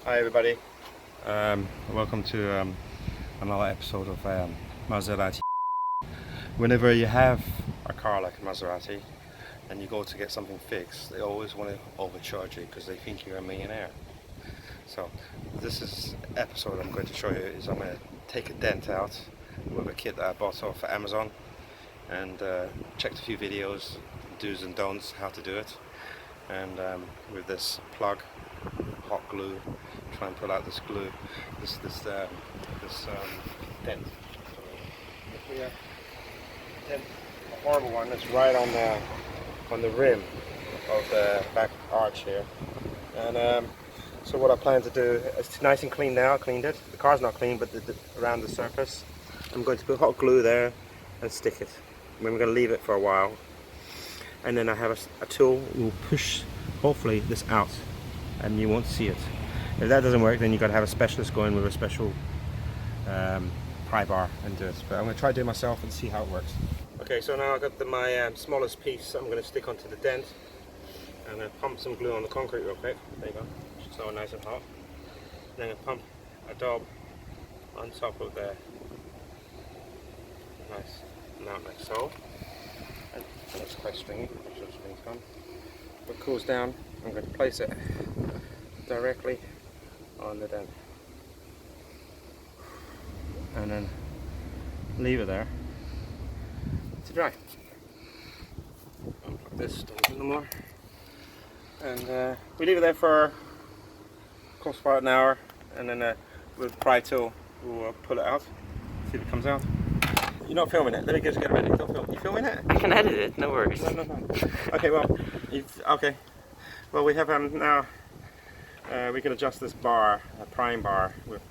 Hi everybody, welcome to another episode of Maserati. Whenever you have a car like a Maserati and you go to get something fixed, they always want to overcharge you because they think you're a millionaire. So this episode I'm going to show you is I'm going to take a dent out with a kit that I bought off Amazon and checked a few videos, do's and don'ts, how to do it, and with this plug, hot glue, try and pull out this glue, this dent. So we have a dent, a horrible one that's right on the rim of the back arch here. And so what I plan to do, it's nice and clean now. I cleaned it. The car's not clean, but around the surface, I'm going to put hot glue there and stick it. And we're going to leave it for a while, and then I have a tool that will push, hopefully, this out, and you won't see it. If that doesn't work, then you've got to have a specialist go in with a special pry bar and do it. But I'm going to try to do it myself and see how it works. Okay, so now I've got my smallest piece I'm going to stick onto the dent. I'm going to pump some glue on the concrete real quick. There you go. So nice and hot. Then I'm going to pump a daub on top of the nice amount like so. And it looks quite stringy. I'm sure the string's gone. When it cools down, I'm going to place it directly on the dent. And then leave it there to dry. Unplug this, don't do no more. And we leave it there for close to about an hour, and then with the pry tool we'll pull it out, see if it comes out. You're not filming it, let me just get ready. Don't film. You filming it? I can edit it, no worries. No. Okay, well, okay. Well, we have now, we can adjust this bar, a prying bar, with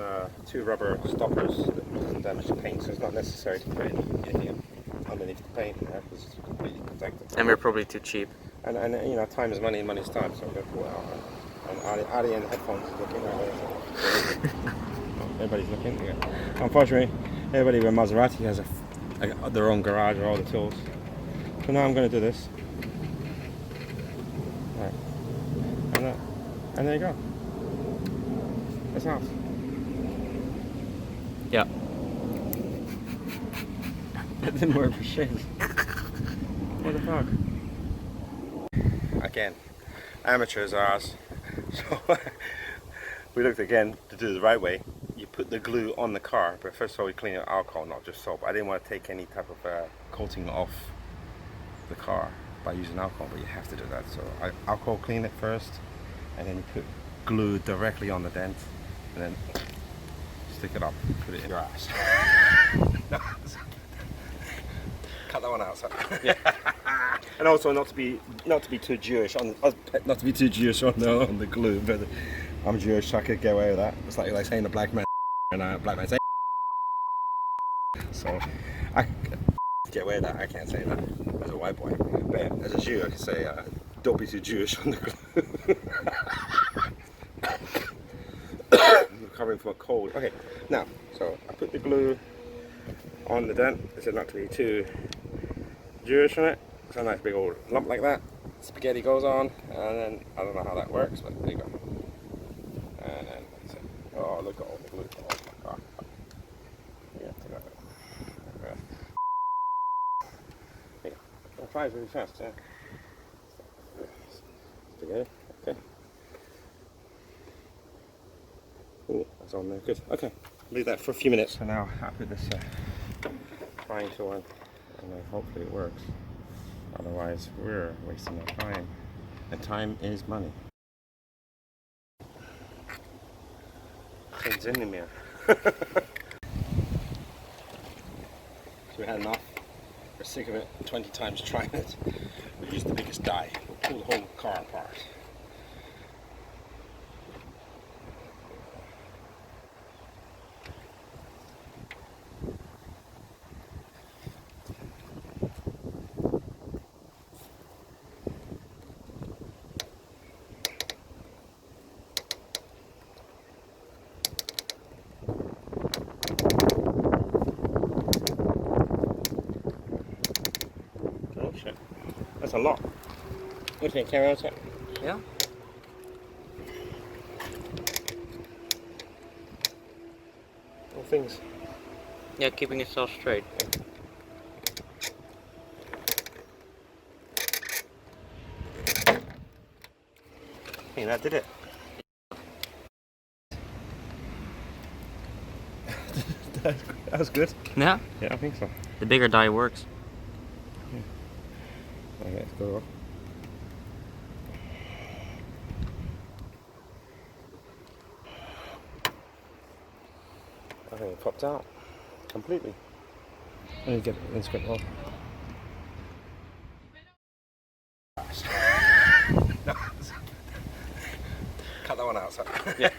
2 rubber stoppers that doesn't damage the paint, so it's not necessary to put anything underneath the paint because it's completely protected. And we're probably too cheap. And you know, time is money and money's time, so I'm going to pull it out. And Ali in the headphones is looking right there. Oh, everybody's looking. Yeah. Unfortunately, everybody with Maserati has their own garage or all the tools. So now I'm going to do this. Right. And there you go. That's out. Yeah. That didn't work for shit. What the fuck? Again, amateurs are us. So we looked again to do it the right way. You put the glue on the car, but first of all we clean it with alcohol, not just soap. I didn't want to take any type of coating off the car by using alcohol, but you have to do that. So I alcohol clean it first, and then you put glue directly on the dent, and then stick it up, put it in your ass. Cut that one out, so. Yeah. And also not to be too Jewish on the glue, but I'm Jewish, so I could get away with that. It's like saying a black man and a black man saying. So I get away with that. I can't say that as a white boy, but as a Jew, I can say don't be too Jewish on the glue. I'm recovering from a cold. Okay, now so I put the glue on the dent. It's not to be too Jewish on it. So a nice big old lump like that. Spaghetti goes on, and then I don't know how that works, but there you go. And then that's it. Oh, look at all the glue. Oh my god. Yeah, take that. There you go. I'll try it really fast. Yeah. Spaghetti. Okay. Oh, that's on there. Good. Okay. Leave that for a few minutes. So now I put this frying tool on, and then hopefully it works. Otherwise, we're wasting our time, and time is money. It's in there. So we had enough. We're sick of it. 20 times trying it. We used the biggest die. We'll pull the whole car apart. That's a lot. What do you think, Karen? Yeah. things. Yeah, keeping itself straight. Hey, that did it. That was good. Yeah, Yeah, I think so. the bigger die works. Okay, let's go. Okay, it popped out completely. Let's get off. No. Cut that one out, sorry. Yeah.